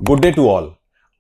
Good day to all.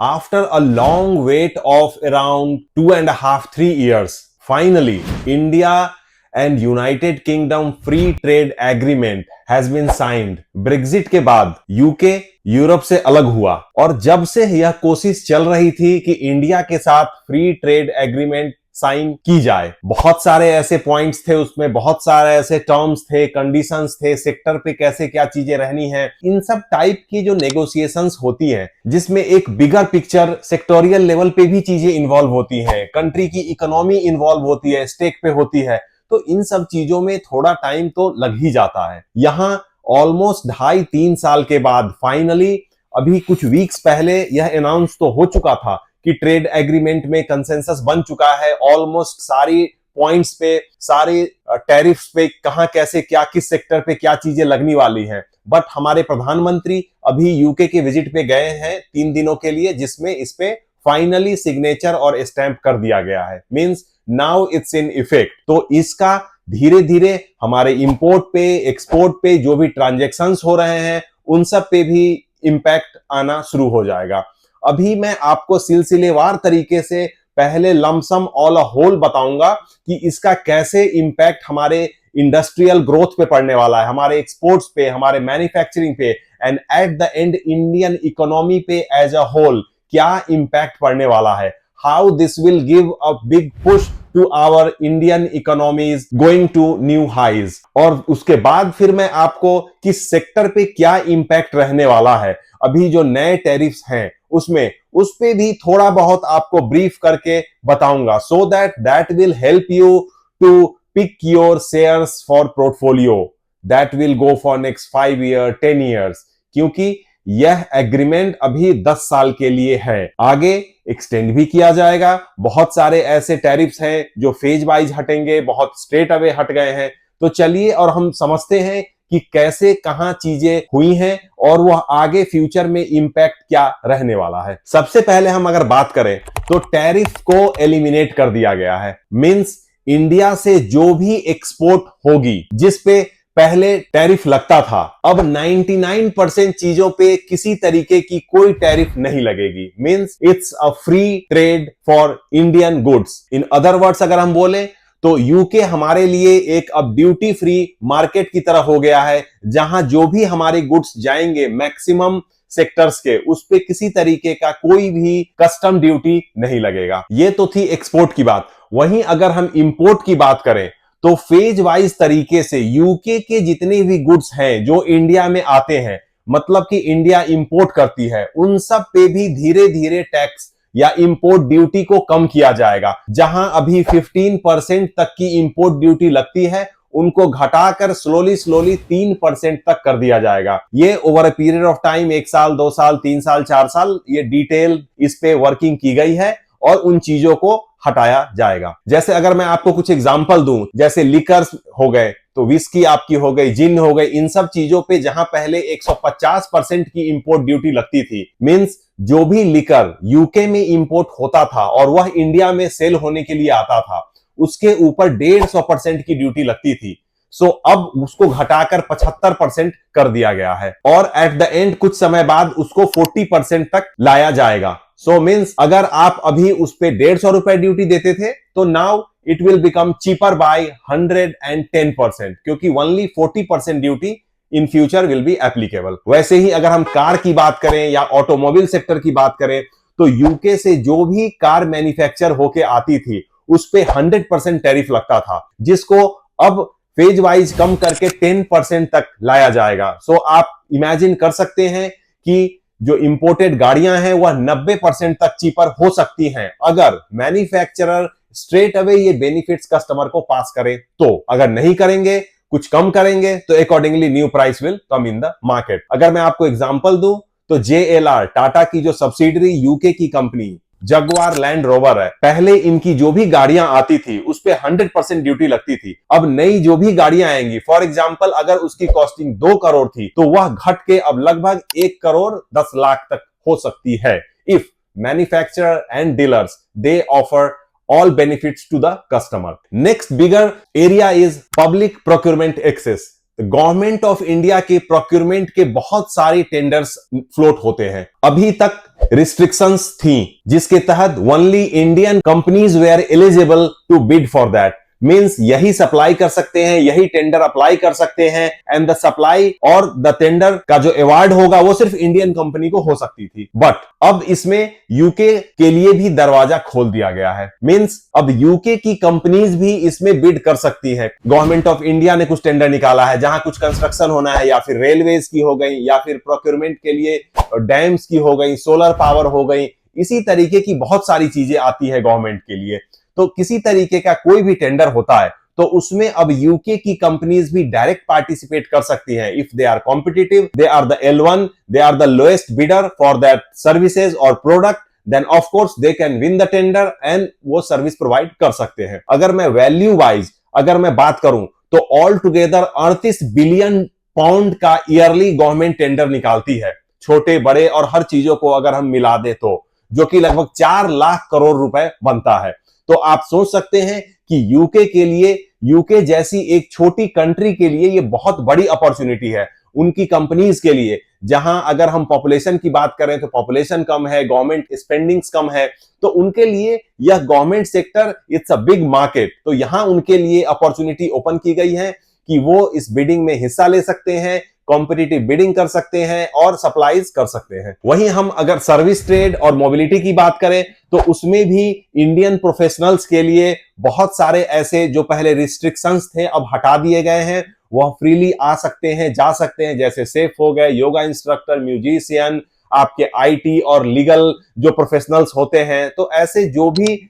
After a long wait of around 2.5-3 years, finally, India and United Kingdom Free Trade Agreement has been signed. Brexit के बाद UK Europe से अलग हुआ और जब से यह कोशिश चल रही थी कि इंडिया के साथ फ्री ट्रेड एग्रीमेंट साइन की जाए, बहुत सारे ऐसे पॉइंट्स थे उसमें, बहुत सारे ऐसे टर्म्स थे, कंडीशंस थे, सेक्टर पे कैसे क्या चीजें रहनी है, इन सब टाइप की जो नेगोशिएशंस होती हैं जिसमें एक बिगर पिक्चर सेक्टोरियल लेवल पे भी चीजें इन्वॉल्व होती हैं, कंट्री की इकोनॉमी इन्वॉल्व होती है, स्टेक पे होती है, तो इन सब चीजों में थोड़ा टाइम तो लग ही जाता है। यहां ऑलमोस्ट 2.5-3 साल के बाद फाइनली अभी कुछ वीक्स पहले यह अनाउंस तो हो चुका था कि ट्रेड एग्रीमेंट में कंसेंसस बन चुका है ऑलमोस्ट सारी पॉइंट्स पे, सारे टैरिफ्स पे, कहां कैसे क्या किस सेक्टर पे क्या चीजें लगने वाली हैं। बट हमारे प्रधानमंत्री अभी यूके के विजिट पे गए हैं 3 दिनों के लिए, जिसमें इस पे फाइनली सिग्नेचर और स्टैंप कर दिया गया है। Means now it's in effect. तो इसका धीरे धीरे हमारे इंपोर्ट पे, एक्सपोर्ट पे जो भी ट्रांजैक्शंस हो रहे हैं उन सब पे भी इंपैक्ट आना शुरू हो जाएगा। अभी मैं आपको सिलसिलेवार तरीके से पहले लमसम ऑल अ होल बताऊंगा कि इसका कैसे इंपैक्ट हमारे इंडस्ट्रियल ग्रोथ पे पड़ने वाला है, हमारे एक्सपोर्ट्स पे, हमारे मैन्युफैक्चरिंग पे, and at the end Indian economy पे एज अ होल क्या इंपैक्ट पड़ने वाला है। How this will give a big push to our Indian economies going to new highs. और उसके बाद फिर मैं आपको किस सेक्टर पे क्या इंपैक्ट रहने वाला है, अभी जो नए टैरिफ्स हैं उसमें, उस पे भी थोड़ा बहुत आपको ब्रीफ करके बताऊंगा, so that will help you to pick your shares for portfolio that will go for next 5 year 10 years. क्योंकि यह एग्रीमेंट अभी 10 साल के लिए है, आगे एक्सटेंड भी किया जाएगा। बहुत सारे ऐसे टैरिफ्स हैं जो फेज वाइज हटेंगे, बहुत स्ट्रेट अवे हट गए हैं। तो चलिए और हम समझते हैं कि कैसे कहां चीजें हुई हैं और वह आगे फ्यूचर में इंपैक्ट क्या रहने वाला है। सबसे पहले हम अगर बात करें तो टैरिफ को एलिमिनेट कर दिया गया है। मींस इंडिया से जो भी एक्सपोर्ट होगी जिस पे पहले टैरिफ लगता था, अब 99% चीजों पे किसी तरीके की कोई टैरिफ नहीं लगेगी। Means it's a free trade for Indian goods. In other words अगर हम बोले तो यूके हमारे लिए एक अब ड्यूटी फ्री मार्केट की तरह हो गया है, जहां जो भी हमारे गुड्स जाएंगे मैक्सिमम सेक्टर्स के, उस पे किसी तरीके का कोई भी कस्टम ड्यूटी नहीं लगेगा। ये तो थी एक्सपोर्ट की बात। वहीं अगर हम इंपोर्ट की बात करें तो फेज वाइज तरीके से यूके के जितने भी गुड्स हैं जो इंडिया में आते हैं, मतलब कि इंडिया इंपोर्ट करती है, उन सब पे भी धीरे धीरे टैक्स या इंपोर्ट ड्यूटी को कम किया जाएगा। जहां अभी 15% तक की इंपोर्ट ड्यूटी लगती है, उनको घटाकर स्लोली 3% तक कर दिया जाएगा। ये over a period of time 1 साल 2 साल 3 साल 4 साल ये डिटेल इस पे वर्किंग की गई है और उन चीजों को हटाया जाएगा। जैसे अगर मैं आपको कुछ एग्जांपल दूं, जैसे लिकर्स हो गए, तो विस्की आपकी हो गई, जिन हो गई, इन सब चीजों पे जहां पहले 150% की इंपोर्ट ड्यूटी लगती थी, मींस जो भी लिकर यूके में इंपोर्ट होता था और वह इंडिया में सेल होने के लिए आता था, उसके ऊपर 150% की ड्यूटी लगती थी। सो अब उसको घटाकर 75% कर दिया गया है और एट द एंड कुछ समय बाद उसको 40% तक लाया जाएगा। सो मींस अगर आप अभी उस पे 150 रुपए ड्यूटी देते थे तो now it will become cheaper by 110%, क्योंकि only 40% duty in future will be applicable. वैसे ही अगर हम कार की बात करें या ऑटोमोबाइल सेक्टर की बात करें तो यूके से जो भी कार मैन्युफैक्चर होके आती थी उस पे 100% टैरिफ लगता था, जिसको अब फेज वाइज कम करके 10% तक लाया जाएगा। सो आप इमेजिन कर सकते हैं कि जो इंपोर्टेड गाड़ियां हैं वह 90% तक चीपर हो सकती हैं अगर मैन्युफैक्चरर स्ट्रेट अवे ये बेनिफिट्स कस्टमर को पास करे। तो अगर नहीं करेंगे, कुछ कम करेंगे, तो accordingly new price will come in the market. अगर मैं आपको एग्जांपल दूं तो JLR टाटा की जो सब्सिडरी यूके की कंपनी जगुआर लैंड रोवर है, पहले इनकी जो भी गाड़ियां आती थी उस पे 100% ड्यूटी लगती थी। अब नई जो भी गाड़ियां आएंगी, फॉर एग्जांपल अगर उसकी कॉस्टिंग 2 करोड़ थी तो वह घट के अब लगभग 1 करोड़ 10 लाख तक हो सकती है, if manufacturer and dealers they offer all benefits to the customer. Next bigger area is public procurement access. Government of India के प्रोक्योरमेंट के बहुत सारे टेंडर्स फ्लोट होते हैं। अभी तक रिस्ट्रिक्शंस थी जिसके तहत only Indian companies were eligible to bid for that, means यही सप्लाई कर सकते हैं, यही टेंडर अप्लाई कर सकते हैं, एंड द सप्लाई और द टेंडर का जो अवार्ड होगा वो सिर्फ इंडियन कंपनी को हो सकती थी। बट अब इसमें यूके के लिए भी दरवाजा खोल दिया गया है, मींस अब यूके की कंपनीज भी इसमें बिड कर सकती है। गवर्नमेंट ऑफ इंडिया ने कुछ टेंडर निकाला है जहां कुछ कंस्ट्रक्शन होना है, या फिर रेलवेज की हो गई, या फिर प्रोक्योरमेंट के लिए डैम्स की हो गई, सोलर पावर हो गई, इसी तरीके की बहुत सारी चीजें आती है गवर्नमेंट के लिए। तो किसी तरीके का कोई भी टेंडर होता है तो उसमें अब यूके की कंपनीज भी डायरेक्ट पार्टिसिपेट कर सकती हैं। If they are competitive, they are the L1, they are the lowest bidder for that services और product, then of course they can win the tender and वो सर्विस प्रोवाइड कर सकते हैं। अगर मैं वैल्यू वाइज अगर मैं बात करूं तो ऑल टुगेदर 38 बिलियन पाउंड का ईयरली गवर्नमेंट टेंडर निकालती है, छोटे बड़े और हर चीजों को अगर हम मिला दे तो, जो कि लगभग 4 लाख करोड़ रुपए बनता है। तो आप सोच सकते हैं कि यूके के लिए, यूके जैसी एक छोटी कंट्री के लिए ये बहुत बड़ी अपॉर्चुनिटी है उनकी कंपनीज के लिए, जहां अगर हम पॉपुलेशन की बात करें तो पॉपुलेशन कम है, गवर्नमेंट स्पेंडिंग्स कम है, तो उनके लिए यह government sector it's a big market. तो यहां उनके लिए अपॉर्चुनिटी ओपन की गई है कि वो इस बिडिंग में हिस्सा ले सकते हैं, कॉम्पिटिटिव बिडिंग कर सकते हैं और सप्लाईज कर सकते हैं। वहीं हम अगर सर्विस ट्रेड और मोबिलिटी की बात करें तो उसमें भी इंडियन प्रोफेशनल्स के लिए बहुत सारे ऐसे जो पहले रिस्ट्रिक्शंस थे अब हटा दिए गए हैं, वह फ्रीली आ सकते हैं, जा सकते हैं, जैसे सेफ हो गए, योगा इंस्ट्रक्टर, म्यूजिशियन, आपके आईटी और लीगल जो प्रोफेशनल्स होते हैं। तो ऐसे जो भी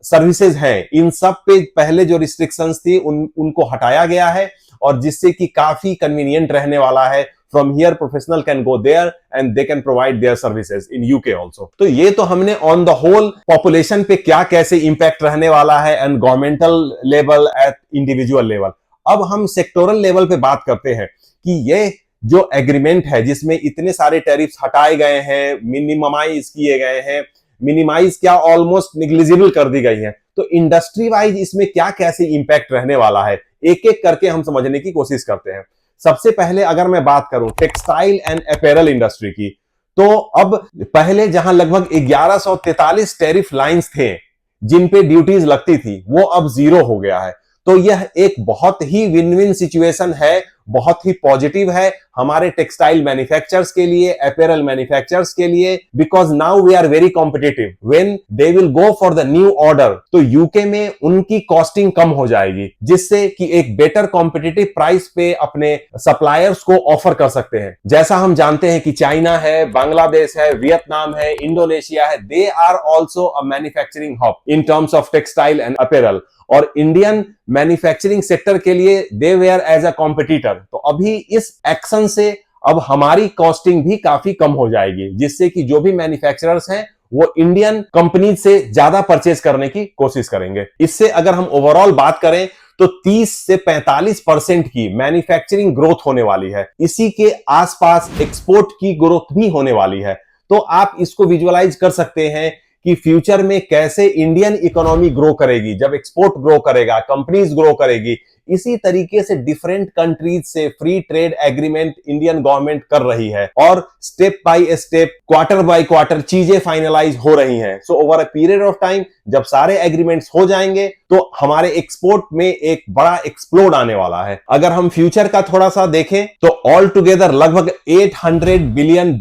सर्विसेज हैं इन सब पे पहले जो रिस्ट्रिक्शंस थी उनको हटाया गया है, और जिससे कि काफी कन्वीनियंट रहने वाला है। From here professional can go there and they can provide their services in UK also. तो ये तो हमने ऑन द होल पॉपुलेशन पे क्या कैसे इंपैक्ट रहने वाला है and governmental level eight individual level. अब हम सेक्टोरल लेवल पे बात करते हैं कि ये जो एग्रीमेंट है जिसमें इतने सारे टैरिफ्स हटाए गए हैं, मिनिममाइज किए गए हैं, मिनिमाइज क्या ऑलमोस्ट निग्लिजिबल कर दी गई है, तो इंडस्ट्री वाइज इसमें क्या कैसे इंपैक्ट रहने वाला है एक एक करके हम समझने की कोशिश करते हैं। सबसे पहले अगर मैं बात करूं टेक्सटाइल एंड अपैरल इंडस्ट्री की, तो अब पहले जहां लगभग 1143 टैरिफ लाइंस थे जिन पे ड्यूटीज लगती थी, वो अब 0 हो गया है। तो यह एक बहुत ही विन विन सिचुएशन है, बहुत ही पॉजिटिव है हमारे टेक्सटाइल मैन्युफैक्चरर्स के लिए, अपैरल मैन्युफैक्चरर्स के लिए, because now we are very competitive when they will go for the new order. तो यूके में उनकी कॉस्टिंग कम हो जाएगी, जिससे कि एक बेटर कॉम्पिटिटिव प्राइस पे अपने सप्लायर्स को ऑफर कर सकते हैं। जैसा हम जानते हैं कि चाइना है, बांग्लादेश है, वियतनाम है, इंडोनेशिया है, they are also a manufacturing hub in terms of textile and apparel, और इंडियन मैन्युफैक्चरिंग सेक्टर के लिए they were as a competitor. तो अभी इस एक्शन से अब हमारी कॉस्टिंग भी काफी कम हो जाएगी, जिससे कि जो भी मैन्युफैक्चरर्स हैं वो इंडियन कंपनी से ज्यादा परचेज करने की कोशिश करेंगे। इससे अगर हम ओवरऑल बात करें तो 30 से 45% की मैन्युफैक्चरिंग ग्रोथ होने वाली है। इसी के आसपास एक्सपोर्ट की ग्रोथ भी होने वाली है। तो आप इसको विजुअलाइज कर सकते हैं कि फ्यूचर में कैसे इंडियन इकोनॉमी ग्रो करेगी, जब एक्सपोर्ट ग्रो करेगा, कंपनीज ग्रो करेगी। इसी तरीके से डिफरेंट कंट्रीज से free trade agreement Indian government कर रही है, और step by step, quarter by quarter चीजें फाइनलाइज हो रही हैं। So over a period of time जब सारे एग्रीमेंट्स हो जाएंगे तो हमारे एक्सपोर्ट में एक बड़ा एक्सप्लोड आने वाला है। अगर हम फ्यूचर का थोड़ा सा देखें तो ऑल टुगेदर लगभग $800 बिलियन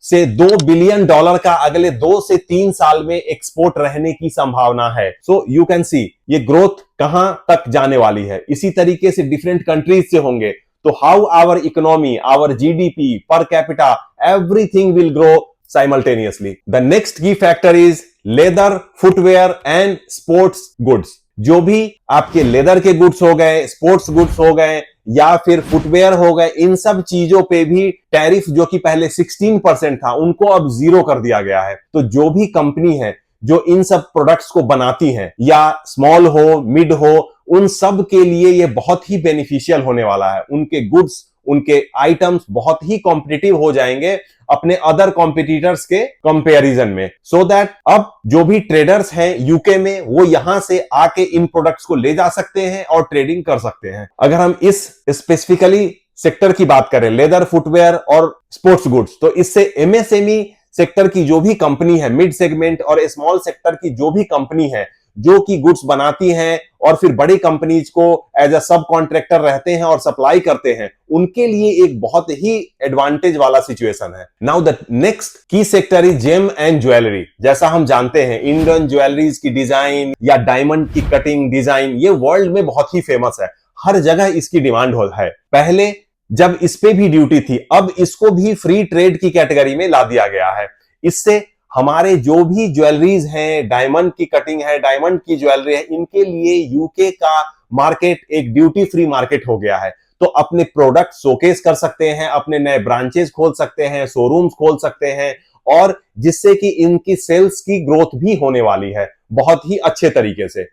से $2 बिलियन का अगले 2 से 3 साल में एक्सपोर्ट रहने की संभावना है। सो यू कैन सी ये ग्रोथ कहां तक जाने वाली है। इसी तरीके से डिफरेंट कंट्रीज से होंगे तो how our economy, our GDP, per capita, everything will grow simultaneously. The next key factor is leather, footwear and sports goods. जो भी आपके लेदर के गुड्स हो गए, स्पोर्ट्स गुड्स हो गए या फिर फुटवेयर हो गए, इन सब चीजों पे भी टैरिफ जो कि पहले 16% था उनको अब 0 कर दिया गया है। तो जो भी कंपनी है जो इन सब प्रोडक्ट्स को बनाती हैं, या स्मॉल हो, मिड हो, उन सब के लिए ये बहुत ही बेनिफिशियल होने वाला है। उनके गुड्स, उनके आइटम्स बहुत ही कॉम्पिटिटिव हो जाएंगे अपने अदर कॉम्पिटिटर्स के कंपैरिजन में, सो दैट अब जो भी ट्रेडर्स हैं यूके में वो यहां से आके इन प्रोडक्ट्स को ले जा सकते हैं और ट्रेडिंग कर सकते हैं। अगर हम इस स्पेसिफिकली सेक्टर की बात करें, लेदर, फुटवेयर और स्पोर्ट्स गुड्स, तो इससे एमएसएमई सेक्टर की जो भी कंपनी है, मिड सेगमेंट और स्मॉल सेक्टर की जो भी कंपनी है जो कि गुड्स बनाती हैं और फिर बड़ी कंपनीज को एज अ सब कॉन्ट्रैक्टर रहते हैं और सप्लाई करते हैं, उनके लिए एक बहुत ही एडवांटेज वाला सिचुएशन है। Now the next key sector is gem and jewellery. जैसा हम जानते हैं, इंडियन ज्वेलरीज की डिजाइन या डायमंड की कटिंग डिजाइन ये वर्ल्ड में बहुत ही फेमस है, हर जगह इसकी डिमांड है। पहले जब इस पे भी ड्यूटी थी, अब इसको भी फ्री ट्रेड की कैटेगरी में ला दिया गया है। इससे हमारे जो भी ज्वेलरीज हैं, डायमंड की कटिंग है, डायमंड की ज्वेलरी है, इनके लिए यूके का मार्केट एक ड्यूटी फ्री मार्केट हो गया है। तो अपने प्रोडक्ट शोकेस कर सकते हैं, अपने नए ब्रांचेस खोल सकते हैं, शोरूम्स खोल सकते हैं, और जिससे कि इनकी सेल्स की ग्रोथ भी होने वाली है बहुत ही अच्छे तरीके से।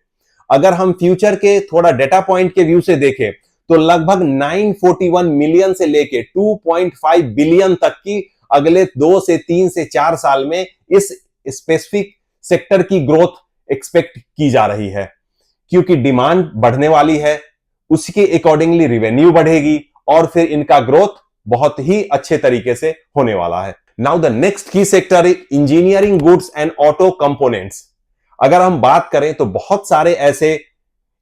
अगर हम फ्यूचर के थोड़ा डेटा पॉइंट के व्यू से देखें तो लगभग 941 मिलियन से लेके 2.5 बिलियन तक की अगले 2 से 3 से 4 साल में इस स्पेसिफिक सेक्टर की ग्रोथ एक्सपेक्ट की जा रही है, क्योंकि डिमांड बढ़ने वाली है, उसके अकॉर्डिंगली रेवेन्यू बढ़ेगी और फिर इनका ग्रोथ बहुत ही अच्छे तरीके से होने वाला है। Now the next key sector is engineering goods and auto components. अगर हम बात करें तो बहुत सारे ऐसे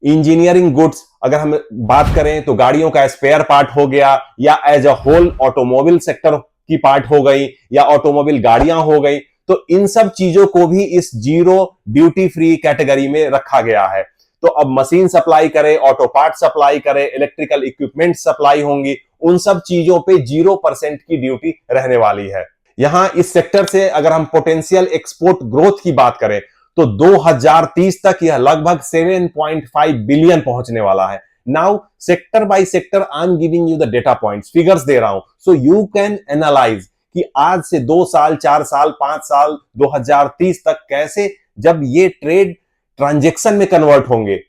इंजीनियरिंग गुड्स, अगर हम बात करें तो गाड़ियों का स्पेयर पार्ट हो गया, या as a whole automobile sector की पार्ट हो गई, या ऑटोमोबाइल गाड़ियां हो गई, तो इन सब चीजों को भी इस जीरो ड्यूटी फ्री कैटेगरी में रखा गया है। तो अब मशीन सप्लाई करे, ऑटो पार्ट सप्लाई करे, इलेक्ट्रिकल इक्विपमेंट सप्लाई होंगी, उन सब चीजों पे 0% की ड्यूटी रहने वाली है। यहां इस सेक्टर से अगर हम पोटेंशियल एक्सपोर्ट ग्रोथ की बात करें तो 2030 तक यह लगभग 7.5 बिलियन पहुंचने वाला है। Now sector by sector I am giving you the data points, figures दे रहा हूं, सो यू कैन एनालाइज कि आज से 2 साल, 4 साल, 5 साल, 2030 तक कैसे, जब ये ट्रेड ट्रांजैक्शन में कन्वर्ट होंगे,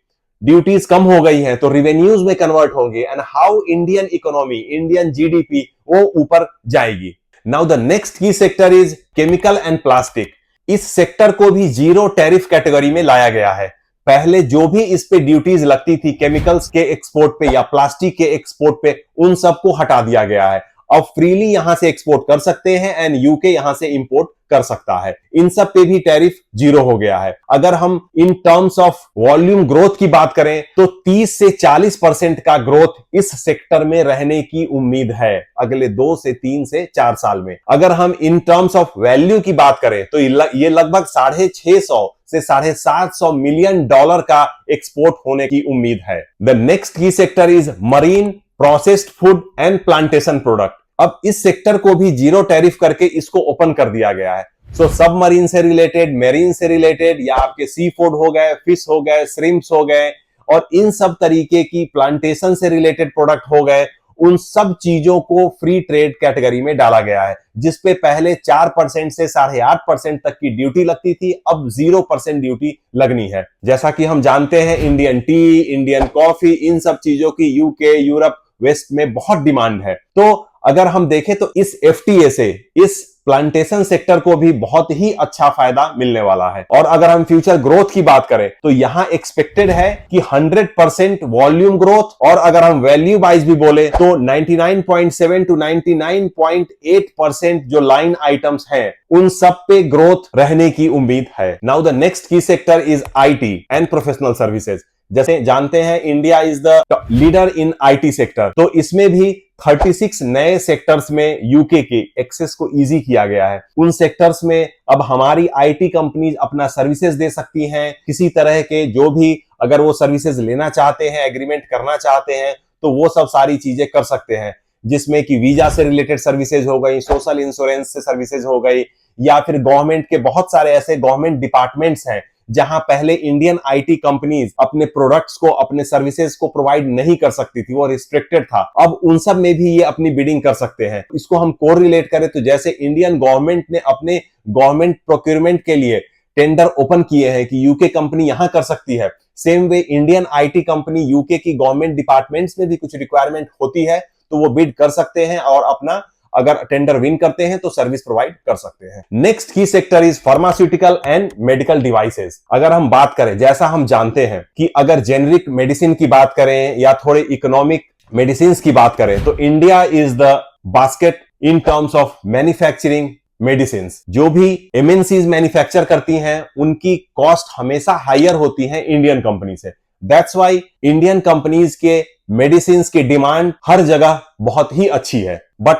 ड्यूटीज कम हो गई हैं तो रिवेन्यूज में कन्वर्ट होंगे, and how Indian economy, Indian GDP वो ऊपर जाएगी। Now the next key sector is chemical and plastic. इस सेक्टर को भी जीरो टैरिफ कैटेगरी में लाया गया है। पहले जो भी इस पे ड्यूटीज लगती थी केमिकल्स के एक्सपोर्ट पे या प्लास्टिक के एक्सपोर्ट पे, उन सबको हटा दिया गया है। अब फ्रीली यहां से एक्सपोर्ट कर सकते हैं एंड यूके यहां से इंपोर्ट कर सकता है। इन सब पे भी टैरिफ जीरो हो गया है। अगर हम इन टर्म्स ऑफ वॉल्यूम ग्रोथ की बात करें तो 30 से 40% का ग्रोथ इस सेक्टर में रहने की उम्मीद है अगले 2 से 3 से 4 साल में। अगर हम इन टर्म्स ऑफ वैल्यू की बात करें तो ये लगभग 650 से 750 मिलियन डॉलर का एक्सपोर्ट होने की उम्मीद है। The next key sector is marine, processed food and plantation product. अब इस सेक्टर को भी जीरो टैरिफ करके इसको ओपन कर दिया गया है। सो सबमरीन से रिलेटेड, मेरीन से रिलेटेड, या आपके सी फूड हो गए, फिश हो गए, श्रिम्प्स हो गए, और इन सब तरीके की प्लांटेशन से रिलेटेड प्रोडक्ट हो गए, उन सब चीजों को फ्री ट्रेड कैटेगरी में डाला गया है, जिसपे पहले 4% से 8.5% तक की ड्यूटी लगती थी, अब 0% ड्यूटी लगनी है। जैसा कि हम जानते हैं इंडियन टी, इंडियन कॉफी, इन सब चीजों की यूके, यूरोप, वेस्ट में बहुत डिमांड है। तो अगर हम देखें तो इस एफटीए से इस प्लांटेशन सेक्टर को भी बहुत ही अच्छा फायदा मिलने वाला है। और अगर हम फ्यूचर ग्रोथ की बात करें तो यहां एक्सपेक्टेड है कि 100% वॉल्यूम ग्रोथ, और अगर हम वैल्यू वाइज भी बोले तो 99.7 to 99.8% जो लाइन आइटम्स हैं उन सब पे ग्रोथ रहने की उम्मीद है। Now the next key sector is IT and professional services. जैसे जानते हैं India is the leader in IT sector, तो इसमें भी 36 नए सेक्टर्स में यूके के एक्सेस को इजी किया गया है। उन सेक्टर्स में अब हमारी आईटी कंपनीज अपना सर्विसेज दे सकती हैं, किसी तरह के जो भी अगर वो सर्विसेज लेना चाहते हैं, एग्रीमेंट करना चाहते हैं, तो वो सब सारी चीजें कर सकते हैं, जिसमें कि वीजा से रिलेटेड सर्विसेज हो गई, सोशल इंश्योरेंस से सर्विसेज हो गई, या फिर गवर्नमेंट के बहुत सारे ऐसे गवर्नमेंट डिपार्टमेंट्स हैं जहां पहले इंडियन आईटी कंपनीज अपने प्रोडक्ट्स को, अपने सर्विसेज को प्रोवाइड नहीं कर सकती थी, वो रिस्ट्रिक्टेड था। अब उन सब में भी ये अपनी बिडिंग कर सकते हैं। इसको हम कोरिलेट करें तो जैसे इंडियन गवर्नमेंट ने अपने गवर्नमेंट प्रोक्योरमेंट के लिए टेंडर ओपन किए हैं कि यूके कंपनी यहां कर सकती है, same way Indian IT company UK की गवर्नमेंट डिपार्टमेंट्स में भी कुछ रिक्वायरमेंट होती है तो वो बिड कर सकते हैं और अपना अगर टेंडर विन करते हैं तो सर्विस प्रोवाइड कर सकते हैं। Next key sector is pharmaceutical and medical devices. अगर हम बात करें, जैसा हम जानते हैं कि अगर जेनरिक मेडिसिन की बात करें या थोड़े इकोनॉमिक मेडिसिन की बात करें तो India is the basket in terms of manufacturing medicine. जो भी एमएनसीज मैन्युफैक्चर करती हैं उनकी कॉस्ट हमेशा हायर होती है इंडियन कंपनी से। दैट्स वाई इंडियन कंपनीज के मेडिसिन की डिमांड हर जगह बहुत ही अच्छी है। बट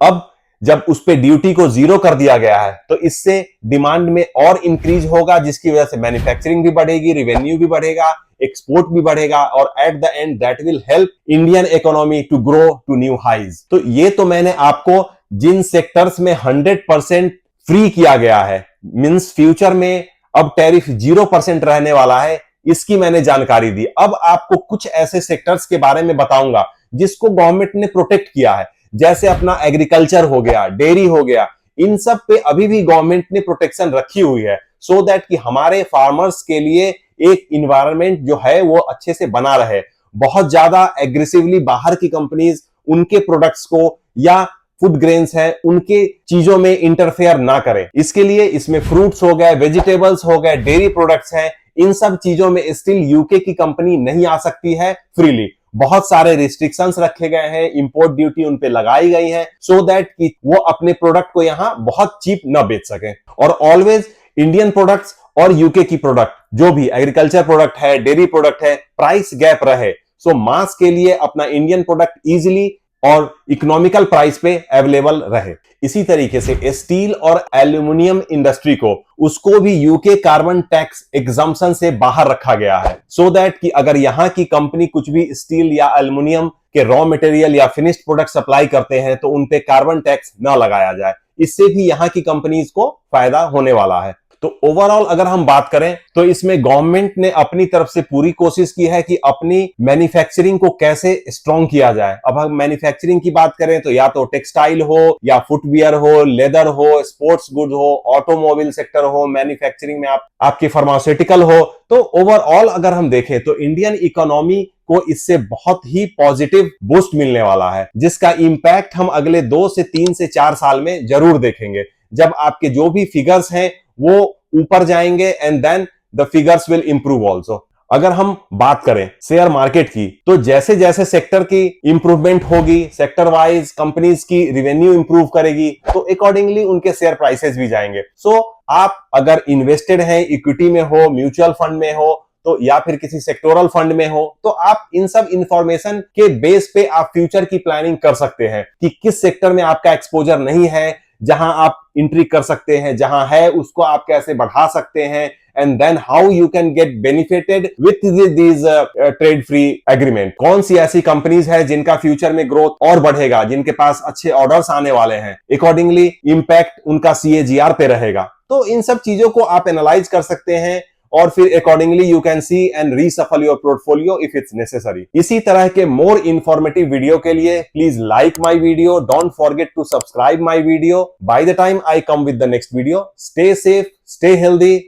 अब जब उस पे ड्यूटी को जीरो कर दिया गया है तो इससे डिमांड में और इंक्रीज होगा, जिसकी वजह से मैन्युफैक्चरिंग भी बढ़ेगी, रेवेन्यू भी बढ़ेगा, एक्सपोर्ट भी बढ़ेगा और at the end that will help Indian economy to grow to new highs. तो ये तो मैंने आपको जिन सेक्टर्स में 100% फ्री किया गया है, मींस फ्यूचर में अब टैरिफ 0% रहने वाला है, इसकी मैंने जानकारी दी। अब आपको कुछ ऐसे सेक्टर्स के बारे में बताऊंगा जिसको गवर्नमेंट ने प्रोटेक्ट किया है, जैसे अपना एग्रीकल्चर हो गया, डेयरी हो गया, इन सब पे अभी भी गवर्नमेंट ने प्रोटेक्शन रखी हुई है सो दैट कि हमारे फार्मर्स के लिए एक इन्वायरमेंट जो है वो अच्छे से बना रहे। बहुत ज्यादा एग्रेसिवली बाहर की कंपनीज उनके प्रोडक्ट्स को या फूड ग्रेन्स है उनके चीजों में इंटरफेयर ना करें। इसके लिए इसमें फ्रूट्स हो गए, वेजिटेबल्स हो गए, डेयरी प्रोडक्ट्स हैं, इन सब चीजों में स्टिल यूके की कंपनी नहीं आ सकती है फ्रीली। बहुत सारे रिस्ट्रिक्शंस रखे गए हैं, इंपोर्ट ड्यूटी उन पे लगाई गई है सो दैट कि वो अपने प्रोडक्ट को यहां बहुत चीप न बेच सकें। और ऑलवेज इंडियन प्रोडक्ट्स और यूके की प्रोडक्ट जो भी एग्रीकल्चर प्रोडक्ट है, डेयरी प्रोडक्ट है, प्राइस गैप रहे। सो मास के लिए अपना इंडियन प्रोडक्ट इजिली और इकोनॉमिकल प्राइस पे अवेलेबल रहे। इसी तरीके से स्टील और एल्यूमिनियम इंडस्ट्री को उसको भी यूके कार्बन टैक्स एग्जम्पशन से बाहर रखा गया है सो दैट कि अगर यहां की कंपनी कुछ भी स्टील या एल्यूमिनियम के रॉ मटेरियल या फिनिश्ड प्रोडक्ट सप्लाई करते हैं तो उन पे कार्बन टैक्स ना लगाया जाए। इससे भी यहां की कंपनीज को फायदा होने वाला है। तो ओवरऑल अगर हम बात करें तो इसमें गवर्नमेंट ने अपनी तरफ से पूरी कोशिश की है कि अपनी मैन्युफैक्चरिंग को कैसे स्ट्रॉन्ग किया जाए। अब हम मैन्युफैक्चरिंग की बात करें तो या तो टेक्सटाइल हो या फुटवियर हो, लेदर हो, स्पोर्ट्स गुड हो, ऑटोमोबाइल सेक्टर हो, मैन्युफैक्चरिंग में आपके फार्मास्यूटिकल हो। तो ओवरऑल अगर हम देखें तो इंडियन इकोनॉमी को इससे बहुत ही पॉजिटिव बूस्ट मिलने वाला है, जिसका इंपैक्ट हम अगले 2 से 3 से 4 साल में जरूर देखेंगे, जब आपके जो भी फिगर्स हैं वो ऊपर जाएंगे and then the figures will improve also. अगर हम बात करें शेयर मार्केट की तो जैसे जैसे सेक्टर की इंप्रूवमेंट होगी, सेक्टर वाइज कंपनीज की रेवेन्यू इंप्रूव करेगी तो अकॉर्डिंगली उनके शेयर प्राइसेस भी जाएंगे। सो आप अगर इन्वेस्टेड हैं, इक्विटी में हो, म्यूचुअल फंड में हो तो या फिर किसी सेक्टोरल फंड में हो तो आप इन सब इंफॉर्मेशन के बेस पे आप फ्यूचर की प्लानिंग कर सकते हैं कि किस सेक्टर में आपका एक्सपोजर नहीं है, जहां आप एंट्री कर सकते हैं, जहां है उसको आप कैसे बढ़ा सकते हैं and then how you can get benefited with these trade free agreement. कौन सी ऐसी कंपनीज है जिनका फ्यूचर में ग्रोथ और बढ़ेगा, जिनके पास अच्छे ऑर्डर्स आने वाले हैं, अकॉर्डिंगली इंपैक्ट उनका CAGR पे रहेगा। तो इन सब चीजों को आप एनालाइज कर सकते हैं और फिर accordingly you can see and reshuffle your portfolio if it's necessary. इसी तरह के मोर इंफॉर्मेटिव वीडियो के लिए please like my video, don't forget to subscribe my video. By the time I come with the next video, stay safe, stay healthy,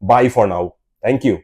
bye for now, thank you.